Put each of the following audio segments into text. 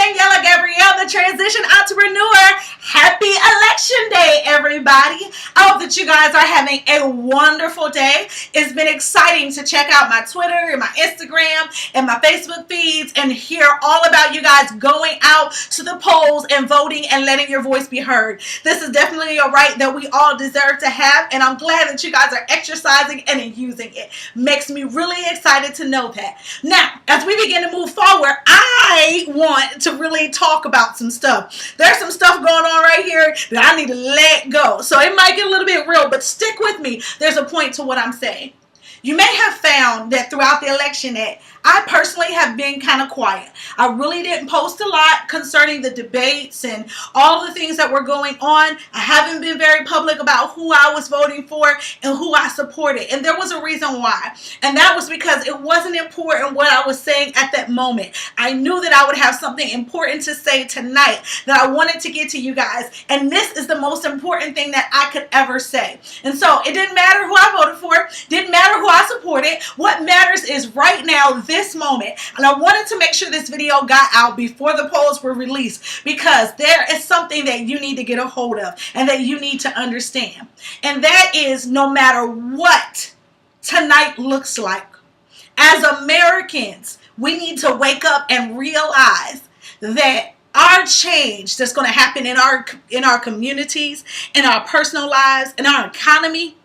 Daniela Gabrielle, the transition entrepreneur. Happy election day, everybody. I hope that you guys are having a wonderful day. It's been exciting to check out my Twitter and my Instagram and my Facebook feeds and hear all about you guys going out to the polls and voting and letting your voice be heard. This is definitely a right that we all deserve to have, and I'm glad that you guys are exercising and using it. Makes me really excited to know that. Now, as we begin to move forward, I want to really talk about some stuff. There's some stuff going on right here that I need to let go. So it might get a little bit real, but stick with me. There's a point to what I'm saying. You may have found that throughout the election that I personally have been kind of quiet. I really didn't post a lot concerning the debates and all the things that were going on. I haven't been very public about who I was voting for and who I supported. And there was a reason why. And that was because it wasn't important what I was saying at that moment. I knew that I would have something important to say tonight that I wanted to get to you guys. And this is the most important thing that I could ever say. And so it didn't matter who I voted for. Didn't matter who I supported. What matters is right now, this moment. And I wanted to make sure this video got out before the polls were released, because there is something that you need to get a hold of and that you need to understand. And that is, no matter what tonight looks like, as Americans, we need to wake up and realize that our change that's going to happen in our communities, in our personal lives, in our economy,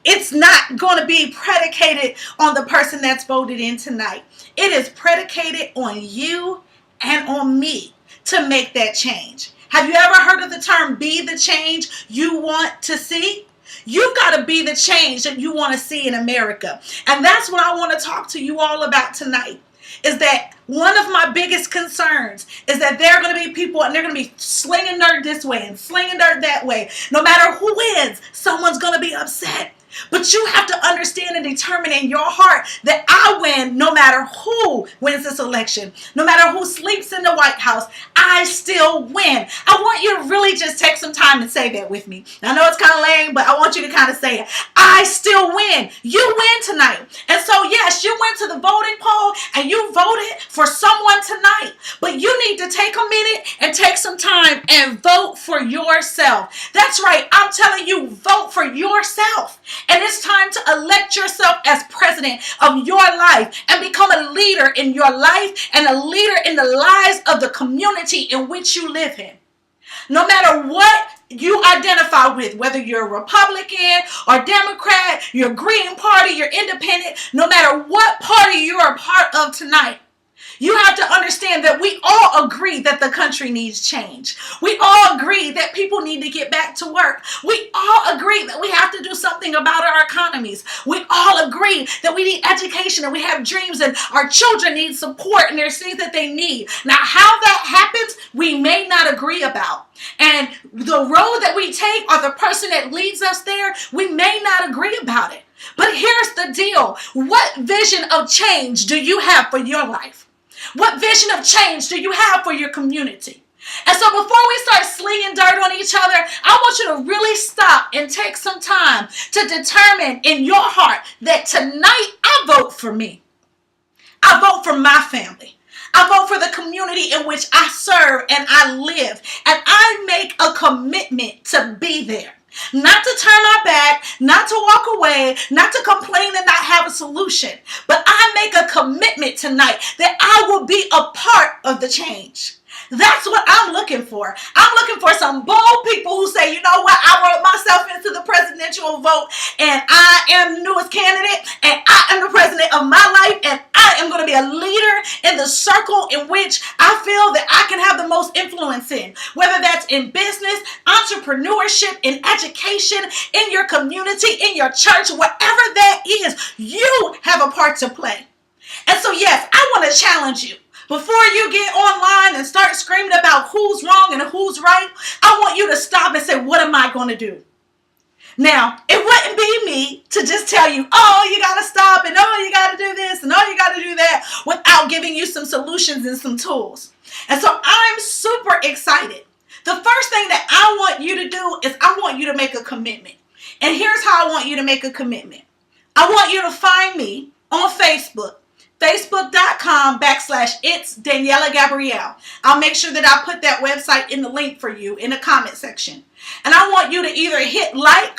it's not going to be predicated on the person that's voted in tonight. It is predicated on you and on me to make that change. Have you ever heard of the term be the change you want to see? You've got to be the change that you want to see in America. And that's what I want to talk to you all about tonight. Is that one of my biggest concerns is that there are going to be people and they're going to be slinging dirt this way and slinging dirt that way. No matter who wins, someone's going to be upset. But you have to understand and determine in your heart that I win no matter who wins this election. No matter who sleeps in the White House, I still win. I want you to really just take some time and say that with me. I know it's kind of lame, but I want you to kind of say it. I still win. You win tonight. And so yes, you went to the voting poll and you voted for someone tonight. But you need to take a minute and take some time and vote for yourself. That's right. I'm telling you, vote for yourself. And it's time to elect yourself as president of your life and become a leader in your life and a leader in the lives of the community in which you live in. No matter what you identify with, whether you're a Republican or Democrat, you're Green Party, you're independent, no matter what party you're a part of tonight, you have to understand that we all agree that the country needs change. We all agree that people need to get back to work. We all agree that we have to do something about our economies. We all agree that we need education and we have dreams and our children need support and there's things that they need. Now, how that happens, we may not agree about. And the road that we take or the person that leads us there, we may not agree about it. But here's the deal. What vision of change do you have for your life? What vision of change do you have for your community? And so before we start slinging dirt on each other, I want you to really stop and take some time to determine in your heart that tonight I vote for me. I vote for my family. I vote for the community in which I serve and I live. And I make a commitment to be there. Not to turn my back, not to walk away, not to complain and not have a solution. But I make a commitment tonight that I will be a part of the change. That's what I'm looking for. I'm looking for some bold people who say, you know what, I wrote myself into the presidential vote and I am the newest candidate and I am the president of my life and I am going to be a leader in the circle in which I feel that I can have the most influence in. Whether that's in business, entrepreneurship, in education, in your community, in your church, whatever that is, you have a part to play. And so yes, I want to challenge you. Before you get online and start screaming about who's wrong and who's right, I want you to stop and say, what am I going to do? Now, it wouldn't be me to just tell you, oh, you got to stop and oh, you got to do this and oh, you got to do that without giving you some solutions and some tools. And so I'm super excited. The first thing that I want you to do is I want you to make a commitment. And here's how I want you to make a commitment. I want you to find me on Facebook, Facebook.com/it's Daniela Gabrielle. I'll make sure that I put that website in the link for you in the comment section. And I want you to either hit like,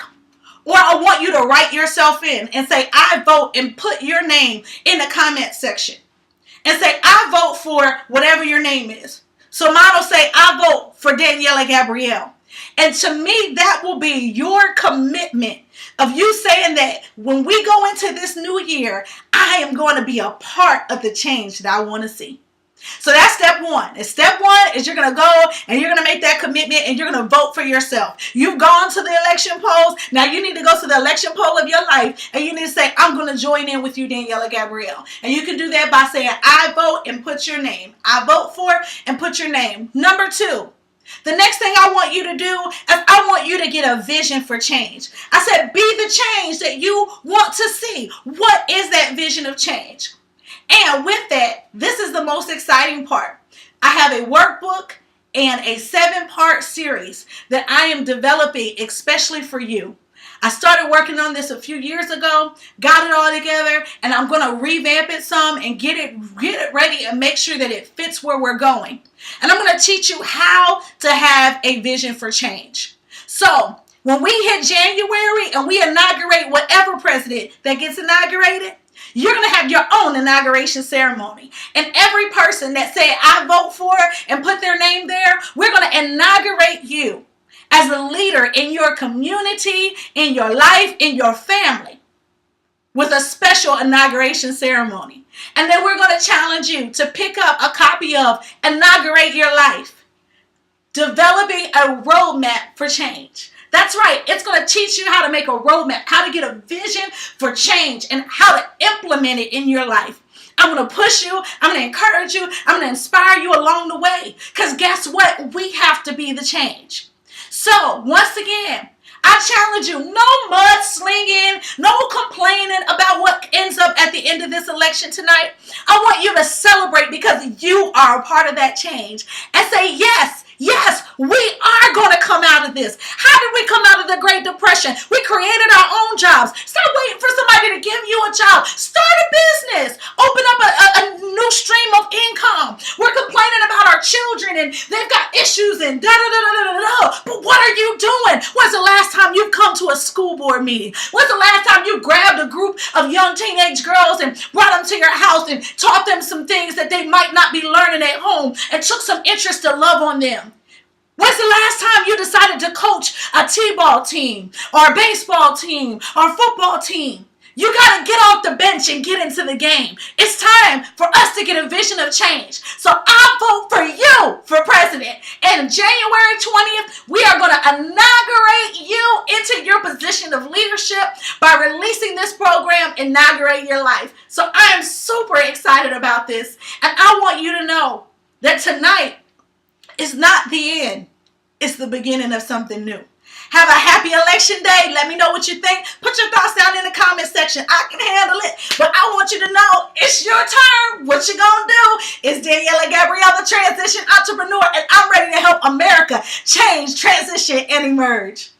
or I want you to write yourself in and say, I vote, and put your name in the comment section. And say, I vote for whatever your name is. So mine will say, I vote for Daniela Gabrielle. And to me, that will be your commitment of you saying that when we go into this new year, I am going to be a part of the change that I want to see. So that's step one. And step one is you're going to go and you're going to make that commitment and you're going to vote for yourself. You've gone to the election polls. Now you need to go to the election poll of your life and you need to say, I'm going to join in with you, Daniela Gabrielle. And you can do that by saying, I vote, and put your name. I vote for, and put your name. Number two. The next thing I want you to do is I want you to get a vision for change. I said, be the change that you want to see. What is that vision of change? And with that, this is the most exciting part. I have a workbook and a 7-part series that I am developing especially for you. I started working on this a few years ago, got it all together, and I'm going to revamp it some and get it ready and make sure that it fits where we're going. And I'm going to teach you how to have a vision for change. So when we hit January and we inaugurate whatever president that gets inaugurated, you're going to have your own inauguration ceremony. And every person that say, I vote for, and put their name there, we're going to inaugurate you as a leader in your community, in your life, in your family, with a special inauguration ceremony. And then we're going to challenge you to pick up a copy of Inaugurate Your Life, Developing a Roadmap for Change. That's right. It's going to teach you how to make a roadmap, how to get a vision for change, and how to implement it in your life. I'm going to push you. I'm going to encourage you. I'm going to inspire you along the way. Because guess what? We have to be the change. So, once again, I challenge you, no mudslinging, no complaining about what ends up at the end of this election tonight. I want you to celebrate because you are a part of that change and say, yes, yes, we are going to come out of this. How did we come out of the Great Depression? We created our own jobs. Stop waiting for somebody to give you a job. Start a business. Open up a new stream of income. We're complaining about our children and they've got issues and da-da-da-da-da-da. But what are you doing? When's the last time you've come to a school board meeting? When's the last time you grabbed a group of young teenage girls and brought them to your house and taught them some things that they might not be learning at home and took some interest to love on them? When's the last time you decided to coach a t-ball team or a baseball team or a football team? You got to get off the bench and get into the game. It's time for us to get a vision of change. So I vote for you for president. And January 20th, we are going to inaugurate you into your position of leadership by releasing this program, Inaugurate Your Life. So I am super excited about this. And I want you to know that tonight is not the end. It's the beginning of something new. Have a happy election day. Let me know what you think. Put your thoughts down in the comment section. I can handle it. But I want you to know it's your turn. What you gonna do is Daniela Gabrielle, the transition entrepreneur, and I'm ready to help America change, transition, and emerge.